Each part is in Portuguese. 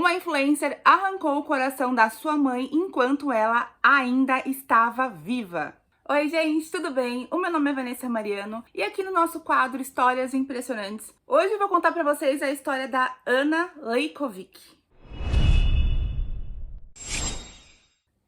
Uma influencer arrancou o coração da sua mãe enquanto ela ainda estava viva. Oi gente, tudo bem? O meu nome é Vanessa Mariano e aqui no nosso quadro Histórias Impressionantes, hoje eu vou contar pra vocês a história da Anna Leikovic.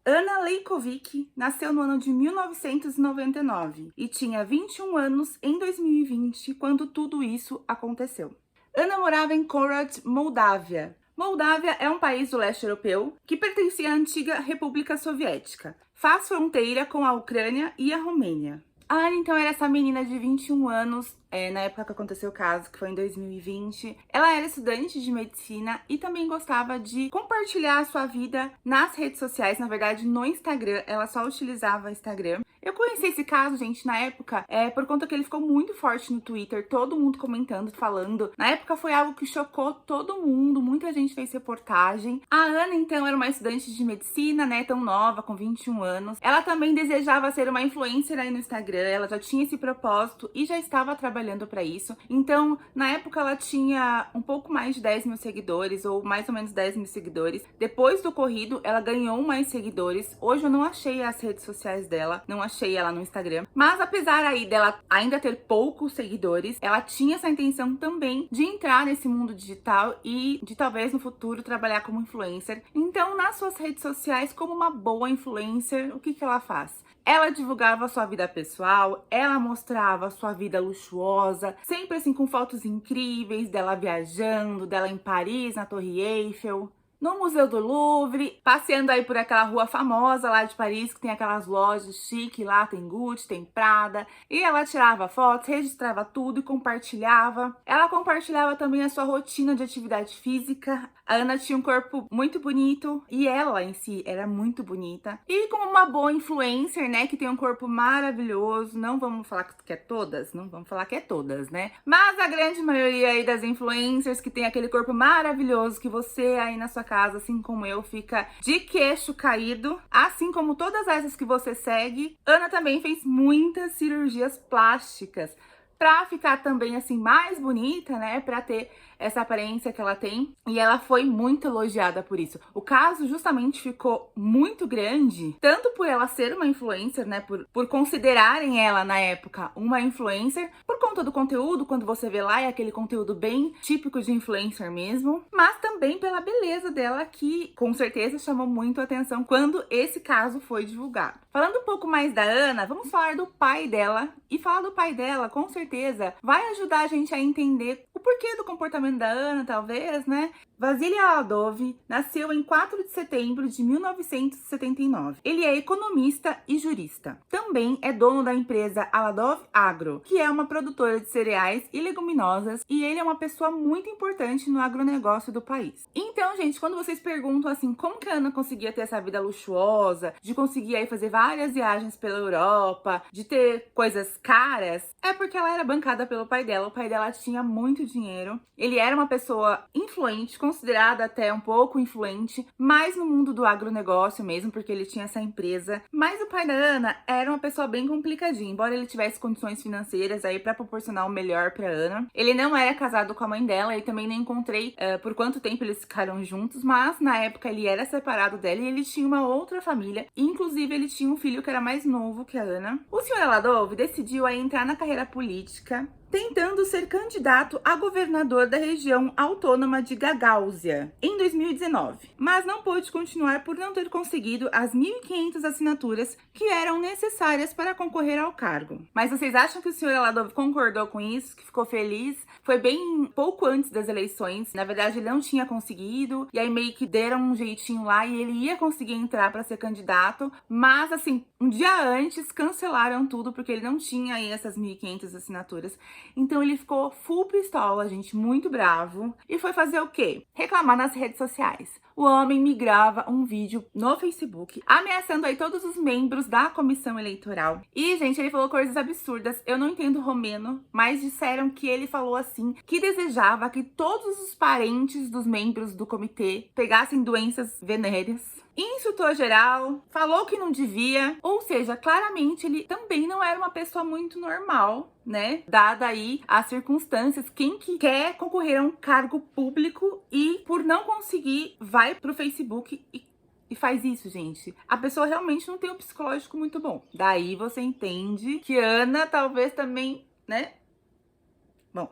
Anna Leikovic nasceu no ano de 1999 e tinha 21 anos em 2020 quando tudo isso aconteceu. Anna morava em Korad, Moldávia. Moldávia é um país do leste europeu que pertencia à antiga República Soviética. Faz fronteira com a Ucrânia e a Romênia. A Anna, então, era essa menina de 21 anos, na época que aconteceu o caso, que foi em 2020. Ela era estudante de medicina e também gostava de compartilhar a sua vida nas redes sociais, na verdade no Instagram, ela só utilizava o Instagram. Eu conheci esse caso, gente, na época, por conta que ele ficou muito forte no Twitter, todo mundo comentando, falando. Na época foi algo que chocou todo mundo, muita gente fez reportagem. A Anna, então, era uma estudante de medicina, né, tão nova, com 21 anos. Ela também desejava ser uma influencer aí no Instagram, ela já tinha esse propósito e já estava trabalhando para isso. Então, na época, ela tinha um pouco mais de 10 mil seguidores, ou mais ou menos 10 mil seguidores. Depois do ocorrido, ela ganhou mais seguidores. Hoje eu não achei as redes sociais dela, não achei ela no Instagram. Mas apesar aí dela ainda ter poucos seguidores, ela tinha essa intenção também de entrar nesse mundo digital e de talvez no futuro trabalhar como influencer. Então, nas suas redes sociais, como uma boa influencer, o que ela faz? Ela divulgava sua vida pessoal, ela mostrava sua vida luxuosa, sempre assim com fotos incríveis dela viajando, dela em Paris, na Torre Eiffel, no Museu do Louvre, passeando aí por aquela rua famosa lá de Paris, que tem aquelas lojas chique lá, tem Gucci, tem Prada. E ela tirava fotos, registrava tudo e compartilhava. Ela compartilhava também a sua rotina de atividade física. A Anna tinha um corpo muito bonito e ela em si era muito bonita. E como uma boa influencer, né, que tem um corpo maravilhoso, não vamos falar que é todas, não vamos falar que é todas, né? Mas a grande maioria aí das influencers que tem aquele corpo maravilhoso que você aí na sua casa, assim como eu, fica de queixo caído, assim como todas essas que você segue. Anna também fez muitas cirurgias plásticas pra ficar também assim mais bonita, né, pra ter essa aparência que ela tem, e ela foi muito elogiada por isso. O caso justamente ficou muito grande, tanto por ela ser uma influencer, né, por considerarem ela na época uma influencer, por conta do conteúdo, quando você vê lá é aquele conteúdo bem típico de influencer mesmo, mas também pela beleza dela, que com certeza chamou muito a atenção quando esse caso foi divulgado. Falando um pouco mais da Anna, vamos falar do pai dela, e falar do pai dela, com certeza, vai ajudar a gente a entender o porquê do comportamento da Anna, talvez, né? Vasily Aladov nasceu em 4 de setembro de 1979. Ele é economista e jurista. Também é dono da empresa Aladov Agro, que é uma produtora de cereais e leguminosas, e ele é uma pessoa muito importante no agronegócio do país. Então, gente, quando vocês perguntam assim, como que a Anna conseguia ter essa vida luxuosa, de conseguir aí fazer várias viagens pela Europa, de ter coisas caras, é porque ela era bancada pelo pai dela. O pai dela tinha muito dinheiro, ele era uma pessoa influente, considerada até um pouco influente, mais no mundo do agronegócio mesmo, porque ele tinha essa empresa. Mas o pai da Anna era uma pessoa bem complicadinha, embora ele tivesse condições financeiras aí para proporcionar o melhor para Anna. Ele não era casado com a mãe dela, e também não encontrei por quanto tempo eles ficaram juntos, mas na época ele era separado dela e ele tinha uma outra família. Inclusive ele tinha um filho que era mais novo que a Anna. O senhor Aladov decidiu aí entrar na carreira política, tentando ser candidato a governador da região autônoma de Gagáuzia em 2019, mas não pôde continuar por não ter conseguido as 1.500 assinaturas que eram necessárias para concorrer ao cargo. Mas vocês acham que o senhor Aladov concordou com isso, que ficou feliz? Foi bem pouco antes das eleições, na verdade ele não tinha conseguido, e aí meio que deram um jeitinho lá e ele ia conseguir entrar para ser candidato, mas assim, um dia antes cancelaram tudo porque ele não tinha aí essas 1.500 assinaturas. Então ele ficou full pistola, gente, muito bravo, e foi fazer o quê? Reclamar nas redes sociais. o homem me grava um vídeo no Facebook ameaçando aí todos os membros da comissão eleitoral. E, gente, ele falou coisas absurdas. Eu não entendo romeno, mas disseram que ele falou assim, que desejava que todos os parentes dos membros do comitê pegassem doenças venéreas. Insultou geral, falou que não devia, ou seja, claramente ele também não era uma pessoa muito normal, né? Dada aí as circunstâncias, quem que quer concorrer a um cargo público e por não conseguir vai pro Facebook e faz isso, gente. A pessoa realmente não tem um psicológico muito bom. Daí você entende que Ana talvez também, né? Bom,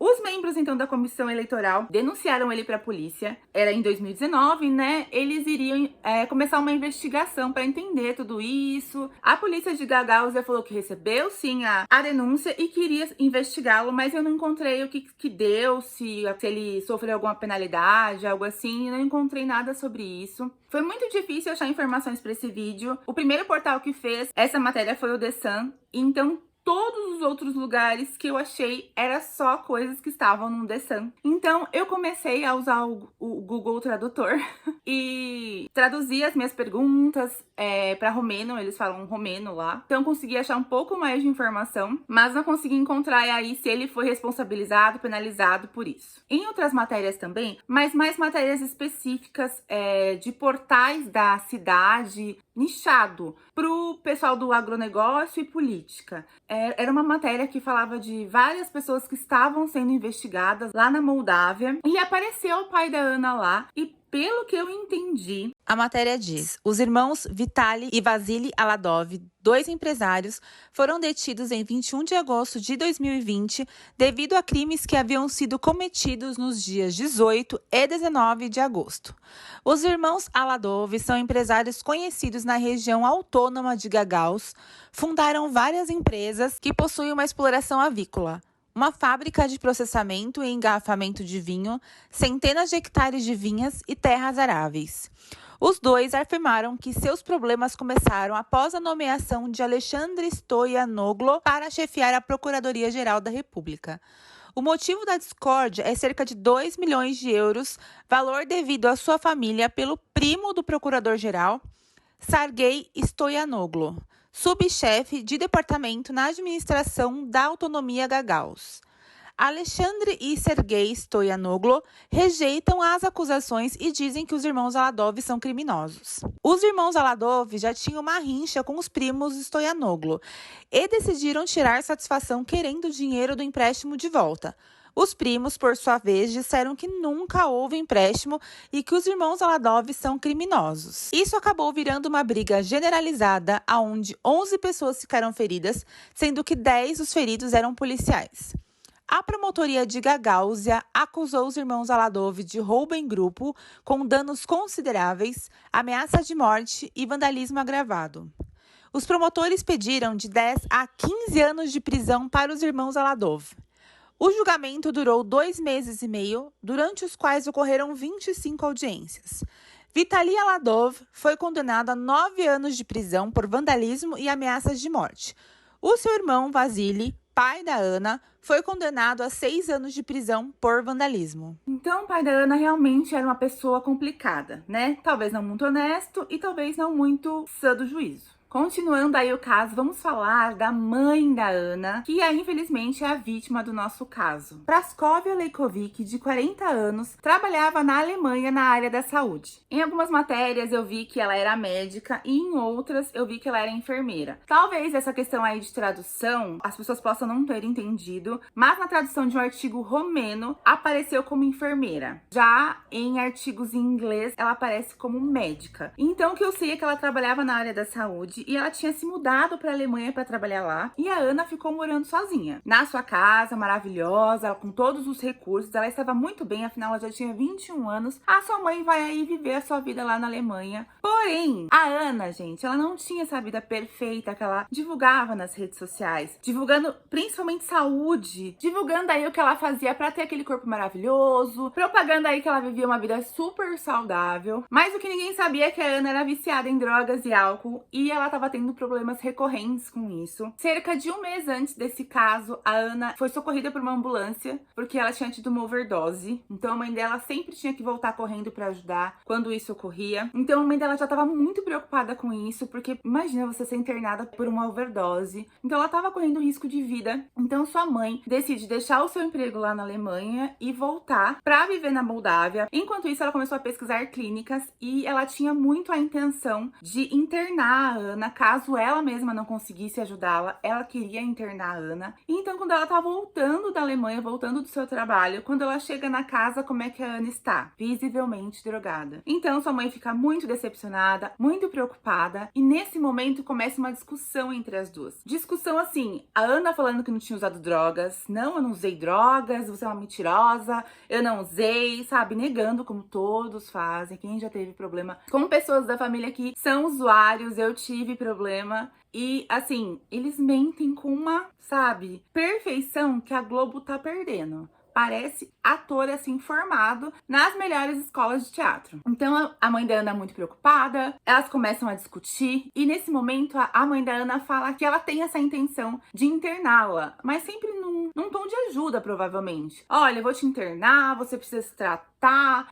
os membros, então, da comissão eleitoral denunciaram ele para a polícia. Era em 2019, né? Eles iriam começar uma investigação para entender tudo isso. A polícia de Gagauzia falou que recebeu, sim, a denúncia e queria investigá-lo, mas eu não encontrei o que deu, se ele sofreu alguma penalidade, algo assim. Não encontrei nada sobre isso. Foi muito difícil achar informações para esse vídeo. O primeiro portal que fez essa matéria foi o The Sun. Então, todos os outros lugares que eu achei era só coisas que estavam no The Sun. Então eu comecei a usar o Google Tradutor e traduzir as minhas perguntas para romeno, eles falam romeno lá. Então eu consegui achar um pouco mais de informação, mas não consegui encontrar aí se ele foi responsabilizado, penalizado por isso. Em outras matérias também, mas mais matérias específicas de portais da cidade, nichado pro pessoal do agronegócio e política. Era uma matéria que falava de várias pessoas que estavam sendo investigadas lá na Moldávia e apareceu o pai da Ana lá e pelo que eu entendi, a matéria diz: os irmãos Vitali e Vasily Aladov, 2 empresários, foram detidos em 21 de agosto de 2020 devido a crimes que haviam sido cometidos nos dias 18 e 19 de agosto. Os irmãos Aladov são empresários conhecidos na região autônoma de Gagauz, fundaram várias empresas que possuem uma exploração avícola, uma fábrica de processamento e engarrafamento de vinho, centenas de hectares de vinhas e terras aráveis. Os dois afirmaram que seus problemas começaram após a nomeação de Alexandre Stoyanoglo para chefiar a Procuradoria-Geral da República. O motivo da discórdia é cerca de 2 milhões de euros, valor devido à sua família pelo primo do procurador-geral, Sergei Stoyanoglo, subchefe de departamento na administração da autonomia Gagauz. Alexandre e Sergei Stoyanoglo rejeitam as acusações e dizem que os irmãos Aladov são criminosos. Os irmãos Aladov já tinham uma rincha com os primos Stoyanoglo e decidiram tirar satisfação querendo o dinheiro do empréstimo de volta. Os primos, por sua vez, disseram que nunca houve empréstimo e que os irmãos Aladov são criminosos. Isso acabou virando uma briga generalizada, onde 11 pessoas ficaram feridas, sendo que 10 dos feridos eram policiais. A promotoria de Gagauzia acusou os irmãos Aladov de roubo em grupo, com danos consideráveis, ameaça de morte e vandalismo agravado. Os promotores pediram de 10 a 15 anos de prisão para os irmãos Aladov. O julgamento durou 2 meses e meio, durante os quais ocorreram 25 audiências. Vitali Aladov foi condenado a 9 anos de prisão por vandalismo e ameaças de morte. O seu irmão, Vasily, pai da Ana, foi condenado a 6 anos de prisão por vandalismo. Então o pai da Ana realmente era uma pessoa complicada, né? Talvez não muito honesto e talvez não muito sã do juízo. Continuando aí o caso, vamos falar da mãe da Ana, que infelizmente é a vítima do nosso caso. Praskovia Leikovic, de 40 anos, trabalhava na Alemanha na área da saúde. Em algumas matérias eu vi que ela era médica e em outras eu vi que ela era enfermeira. Talvez essa questão aí de tradução as pessoas possam não ter entendido, mas na tradução de um artigo romeno apareceu como enfermeira. Já em artigos em inglês ela aparece como médica. Então o que eu sei é que ela trabalhava na área da saúde e ela tinha se mudado para a Alemanha para trabalhar lá e a Ana ficou morando sozinha na sua casa maravilhosa, com todos os recursos. Ela estava muito bem, afinal ela já tinha 21 anos. A sua mãe vai aí viver a sua vida lá na Alemanha. Porém, a Ana, gente, ela não tinha essa vida perfeita que ela divulgava nas redes sociais, divulgando principalmente saúde, divulgando aí o que ela fazia para ter aquele corpo maravilhoso, propaganda aí que ela vivia uma vida super saudável. Mas o que ninguém sabia é que a Ana era viciada em drogas e álcool e ela ela tava tendo problemas recorrentes com isso. Cerca de um mês antes desse caso, a Ana foi socorrida por uma ambulância porque ela tinha tido uma overdose. Então a mãe dela sempre tinha que voltar correndo pra ajudar quando isso ocorria. Então a mãe dela já tava muito preocupada com isso, porque imagina você ser internada por uma overdose. Então ela tava correndo risco de vida. Então sua mãe decide deixar o seu emprego lá na Alemanha e voltar pra viver na Moldávia. Enquanto isso, ela começou a pesquisar clínicas e ela tinha muito a intenção de internar a Ana, caso ela mesma não conseguisse ajudá-la. Ela queria internar a Ana. Então, quando ela tá voltando da Alemanha, voltando do seu trabalho, quando ela chega na casa, como é que a Ana está? Visivelmente drogada. Então, sua mãe fica muito decepcionada, muito preocupada, e nesse momento começa uma discussão entre as duas. Discussão assim, a Ana falando que não tinha usado drogas. Não, eu não usei drogas, você é uma mentirosa, eu não usei, sabe? Negando, como todos fazem. Quem já teve problema com pessoas da família que são usuários, eu tive problema. E, assim, eles mentem com uma, sabe, perfeição que a Globo tá perdendo. Parece ator, assim, formado nas melhores escolas de teatro. Então, a mãe da Ana é muito preocupada, elas começam a discutir, e nesse momento, a mãe da Ana fala que ela tem essa intenção de interná-la, mas sempre num tom de ajuda, provavelmente. Olha, eu vou te internar, você precisa se tratar.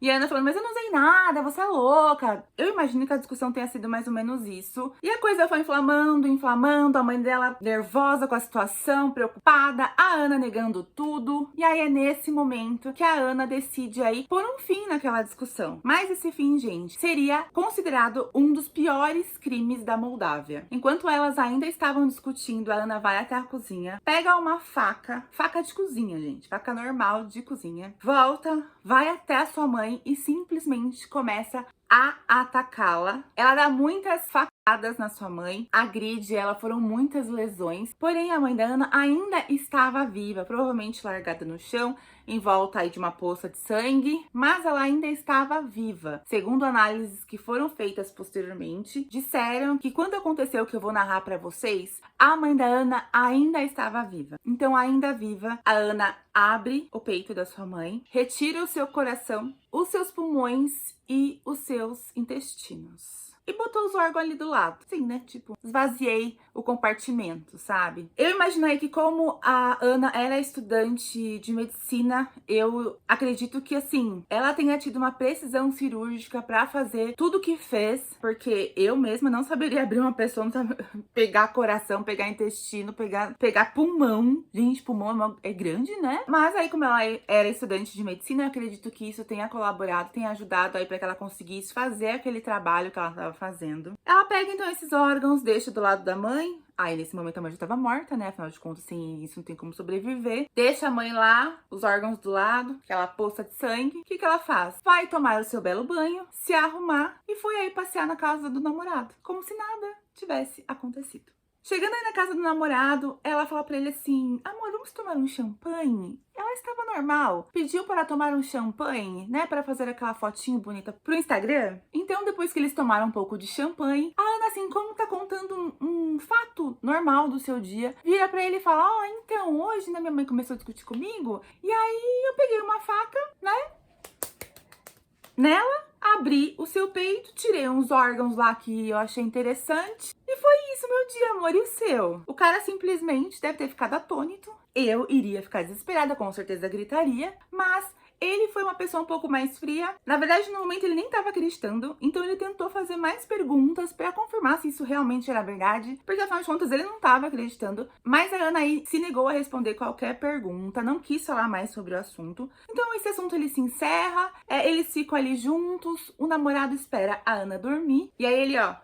E a Ana falando, mas eu não usei nada, você é louca. Eu imagino que a discussão tenha sido mais ou menos isso. E a coisa foi inflamando, a mãe dela nervosa com a situação, preocupada, a Ana negando tudo. E aí é nesse momento que a Ana decide aí pôr um fim naquela discussão. Mas esse fim, gente, seria considerado um dos piores crimes da Moldávia. Enquanto elas ainda estavam discutindo, a Ana vai até a cozinha, pega uma faca de cozinha, gente, faca normal de cozinha, volta, vai até a sua mãe e simplesmente começa a atacá-la. Ela dá muitas facadas na sua mãe, agride ela, foram muitas lesões. Porém, a mãe da Ana ainda estava viva, provavelmente largada no chão, em volta aí de uma poça de sangue, mas ela ainda estava viva. Segundo análises que foram feitas posteriormente, disseram que quando aconteceu o que eu vou narrar para vocês, a mãe da Ana ainda estava viva. Então, ainda viva, a Ana abre o peito da sua mãe, retira o seu coração, os seus pulmões e os seus intestinos. E botou os órgãos ali do lado. Sim, né? Tipo, esvaziei o compartimento, sabe? Eu imaginei que como a Ana era estudante de medicina, eu acredito que, assim, ela tenha tido uma precisão cirúrgica pra fazer tudo que fez, porque eu mesma não saberia abrir uma pessoa, não sabe, pegar coração, pegar intestino, pegar pulmão. Gente, pulmão é grande, né? Mas aí, como ela era estudante de medicina, eu acredito que isso tenha colaborado, tenha ajudado aí pra que ela conseguisse fazer aquele trabalho que ela tava fazendo. Ela pega então esses órgãos, deixa do lado da mãe. Aí nesse momento a mãe já tava morta, né? Afinal de contas, sem isso não tem como sobreviver. Deixa a mãe lá, os órgãos do lado, aquela poça de sangue. O que ela faz? Vai tomar o seu belo banho, se arrumar e foi aí passear na casa do namorado, como se nada tivesse acontecido. Chegando aí na casa do namorado, ela fala pra ele assim, amor, vamos tomar um champanhe? Ela estava normal, pediu para tomar um champanhe, né, para fazer aquela fotinho bonita pro Instagram. Então, depois que eles tomaram um pouco de champanhe, a Ana, assim, como tá contando um fato normal do seu dia, vira pra ele e fala, ó, então, hoje, né, minha mãe começou a discutir comigo, e aí eu peguei uma faca, né, nela, abri o seu peito, tirei uns órgãos lá que eu achei interessante. E foi isso, meu dia, amor, e o seu? O cara simplesmente deve ter ficado atônito. Eu iria ficar desesperada, com certeza gritaria, mas ele foi uma pessoa um pouco mais fria. Na verdade, no momento ele nem estava acreditando, então ele tentou fazer mais perguntas para confirmar se isso realmente era verdade, porque afinal de contas ele não estava acreditando. Mas a Ana aí se negou a responder qualquer pergunta, não quis falar mais sobre o assunto. Então esse assunto ele se encerra, eles ficam ali juntos, o namorado espera a Ana dormir, e aí ele, ó,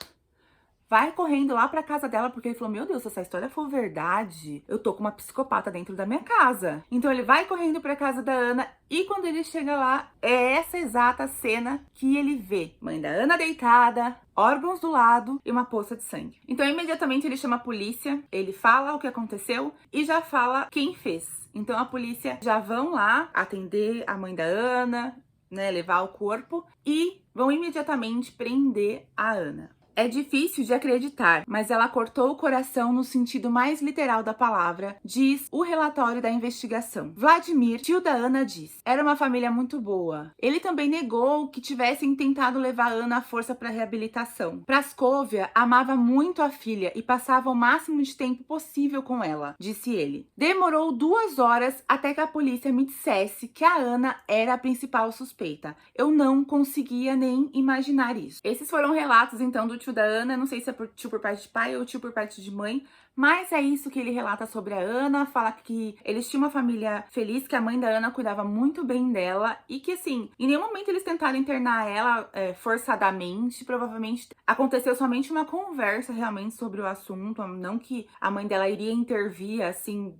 vai correndo lá pra casa dela, porque ele falou, meu Deus, se essa história for verdade, eu tô com uma psicopata dentro da minha casa. Então ele vai correndo pra casa da Ana, e quando ele chega lá, é essa exata cena que ele vê. Mãe da Ana deitada, órgãos do lado e uma poça de sangue. Então imediatamente ele chama a polícia, ele fala o que aconteceu e já fala quem fez. Então a polícia já vão lá atender a mãe da Ana, né, levar o corpo, e vão imediatamente prender a Ana. É difícil de acreditar, mas ela cortou o coração no sentido mais literal da palavra, diz o relatório da investigação. Vladimir, tio da Ana, diz: era uma família muito boa. Ele também negou que tivessem tentado levar Ana à força para reabilitação. Praskovia amava muito a filha e passava o máximo de tempo possível com ela, disse ele. Demorou 2 horas até que a polícia me dissesse que a Ana era a principal suspeita. Eu não conseguia nem imaginar isso. Esses foram relatos, então, do tio da Ana. Não sei se é tio por parte de pai ou tio por parte de mãe, mas é isso que ele relata sobre a Ana. Fala que eles tinham uma família feliz, que a mãe da Ana cuidava muito bem dela e que, assim, em nenhum momento eles tentaram internar ela forçadamente. Provavelmente aconteceu somente uma conversa realmente sobre o assunto, não que a mãe dela iria intervir, assim,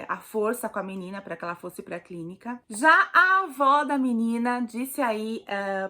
à força com a menina para que ela fosse para a clínica. Já a avó da menina disse aí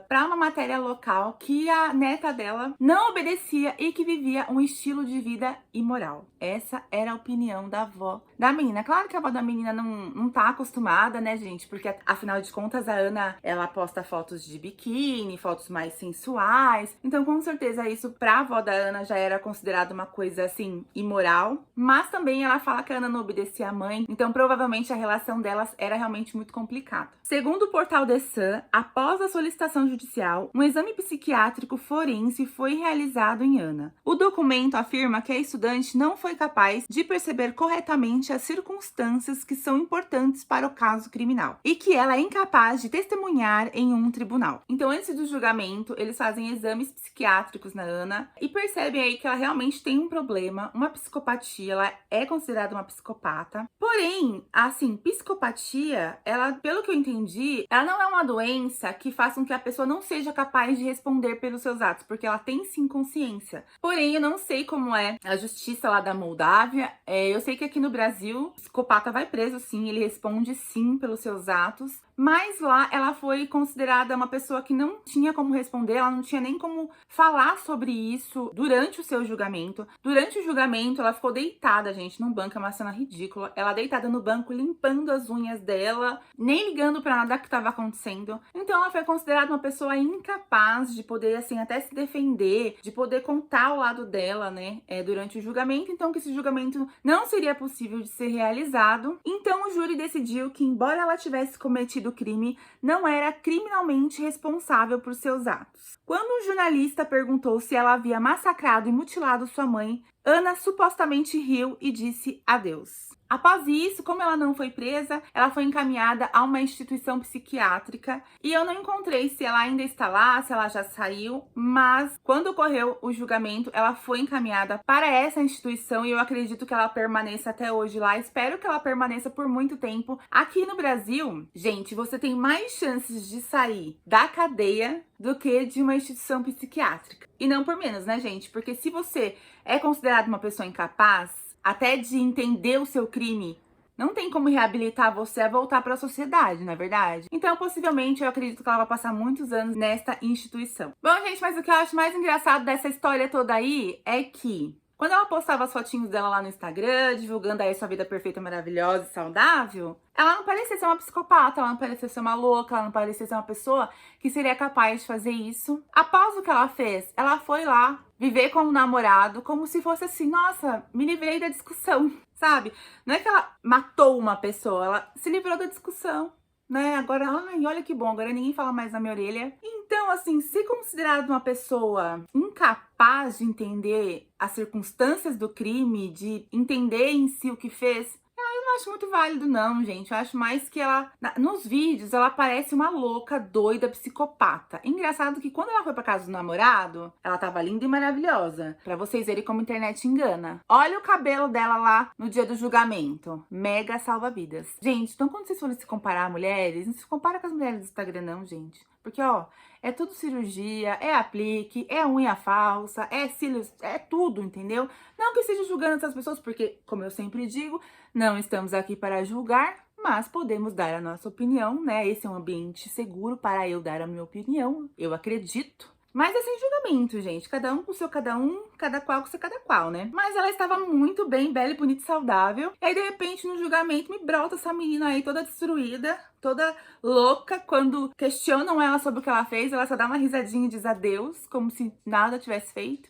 para uma matéria local que a neta dela não obedecia e que vivia um estilo de vida imoral. Essa era a opinião da avó da menina. Claro que a avó da menina não tá acostumada, né, gente? Porque, afinal de contas, a Ana, ela posta fotos de biquíni, fotos mais sensuais. Então, com certeza, isso pra avó da Ana já era considerado uma coisa, assim, imoral. Mas também ela fala que a Ana não obedecia à mãe. Então, provavelmente, a relação delas era realmente muito complicada. Segundo o portal The Sun, após a solicitação judicial, um exame psiquiátrico forense foi realizado em Ana. O documento afirma que a estudante não foi capaz de perceber corretamente as circunstâncias que são importantes para o caso criminal e que ela é incapaz de testemunhar em um tribunal. Então, antes do julgamento, eles fazem exames psiquiátricos na Ana e percebem aí que ela realmente tem um problema, uma psicopatia, ela é considerada uma psicopata. Porém, assim, psicopatia, ela, pelo que eu entendi, ela não é uma doença que faça com que a pessoa não seja capaz de responder pelos seus atos, porque ela tem sim consciência. Porém, eu não sei como é a justiça lá da Moldávia. Eu sei que aqui no Brasil, o psicopata vai preso sim, ele responde sim pelos seus atos. Mas lá ela foi considerada uma pessoa que não tinha como responder, ela não tinha nem como falar sobre isso durante o seu julgamento. Durante o julgamento, ela ficou deitada, gente, num banco, é uma cena ridícula. Ela deitada no banco, limpando as unhas dela, nem ligando pra nada que estava acontecendo. Então ela foi considerada uma pessoa incapaz de poder, assim, até se defender, de poder contar o lado dela, né, durante o julgamento. Então que esse julgamento não seria possível de ser realizado. Então o júri decidiu que, embora ela tivesse cometido o crime, não era criminalmente responsável por seus atos. Quando um jornalista perguntou se ela havia massacrado e mutilado sua mãe, Ana supostamente riu e disse adeus. Após isso, como ela não foi presa, ela foi encaminhada a uma instituição psiquiátrica e eu não encontrei se ela ainda está lá, se ela já saiu, mas quando ocorreu o julgamento, ela foi encaminhada para essa instituição e eu acredito que ela permaneça até hoje lá. Espero que ela permaneça por muito tempo. Aqui no Brasil, gente, você tem mais chances de sair da cadeia do que de uma instituição psiquiátrica. E não por menos, né, gente? Porque se você é considerado uma pessoa incapaz, até de entender o seu crime, não tem como reabilitar você a voltar para a sociedade, não é verdade? Então, possivelmente, eu acredito que ela vai passar muitos anos nesta instituição. Bom, gente, mas o que eu acho mais engraçado dessa história toda aí é que quando ela postava as fotinhos dela lá no Instagram, divulgando aí sua vida perfeita, maravilhosa e saudável, ela não parecia ser uma psicopata, ela não parecia ser uma louca, ela não parecia ser uma pessoa que seria capaz de fazer isso. Após o que ela fez, ela foi lá viver com o namorado como se fosse assim, nossa, me livrei da discussão, sabe? Não é que ela matou uma pessoa, ela se livrou da discussão, né? Agora, ai, olha que bom, agora ninguém fala mais na minha orelha. Então, assim, ser considerado uma pessoa incapaz de entender as circunstâncias do crime, de entender em si o que fez, eu não acho muito válido não, gente. Eu acho mais que ela, nos vídeos, ela parece uma louca, doida, psicopata. Engraçado que quando ela foi pra casa do namorado, ela tava linda e maravilhosa. Pra vocês verem como a internet engana. Olha o cabelo dela lá no dia do julgamento. Mega salva-vidas. Gente, então quando vocês forem se comparar a mulheres, não se compara com as mulheres do Instagram não, gente. Porque, ó, é tudo cirurgia, é aplique, é unha falsa, é cílios, é tudo, entendeu? Não que esteja julgando essas pessoas, porque, como eu sempre digo, não estamos aqui para julgar, mas podemos dar a nossa opinião, né? Esse é um ambiente seguro para eu dar a minha opinião, eu acredito. Mas é sem julgamento, gente. Cada um com o seu cada um, cada qual com o seu cada qual, né? Mas ela estava muito bem, bela, e bonita e saudável. E aí, de repente, no julgamento, me brota essa menina aí toda destruída, toda louca. Quando questionam ela sobre o que ela fez, ela só dá uma risadinha e diz adeus, como se nada tivesse feito.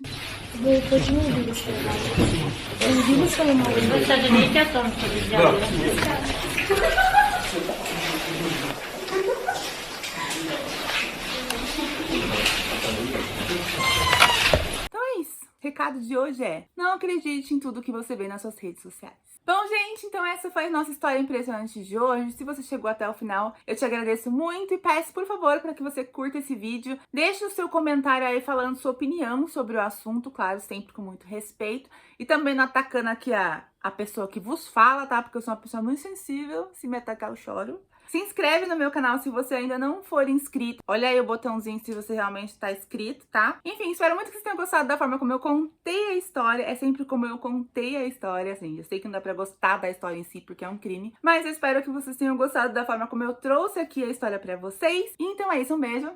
Então é isso. O recado de hoje é: não acredite em tudo que você vê nas suas redes sociais. Bom, gente, então essa foi a nossa história impressionante de hoje. Se você chegou até o final, eu te agradeço muito e peço, por favor, para que você curta esse vídeo. Deixe o seu comentário aí falando sua opinião sobre o assunto, claro, sempre com muito respeito. E também não atacando aqui a pessoa que vos fala, tá? Porque eu sou uma pessoa muito sensível, se me atacar eu choro. Se inscreve no meu canal se você ainda não for inscrito. Olha aí o botãozinho se você realmente está inscrito, tá? Enfim, espero muito que vocês tenham gostado da forma como eu contei a história. É sempre como eu contei a história, assim. Eu sei que não dá pra gostar da história em si, porque é um crime. Mas eu espero que vocês tenham gostado da forma como eu trouxe aqui a história pra vocês. Então é isso, um beijo.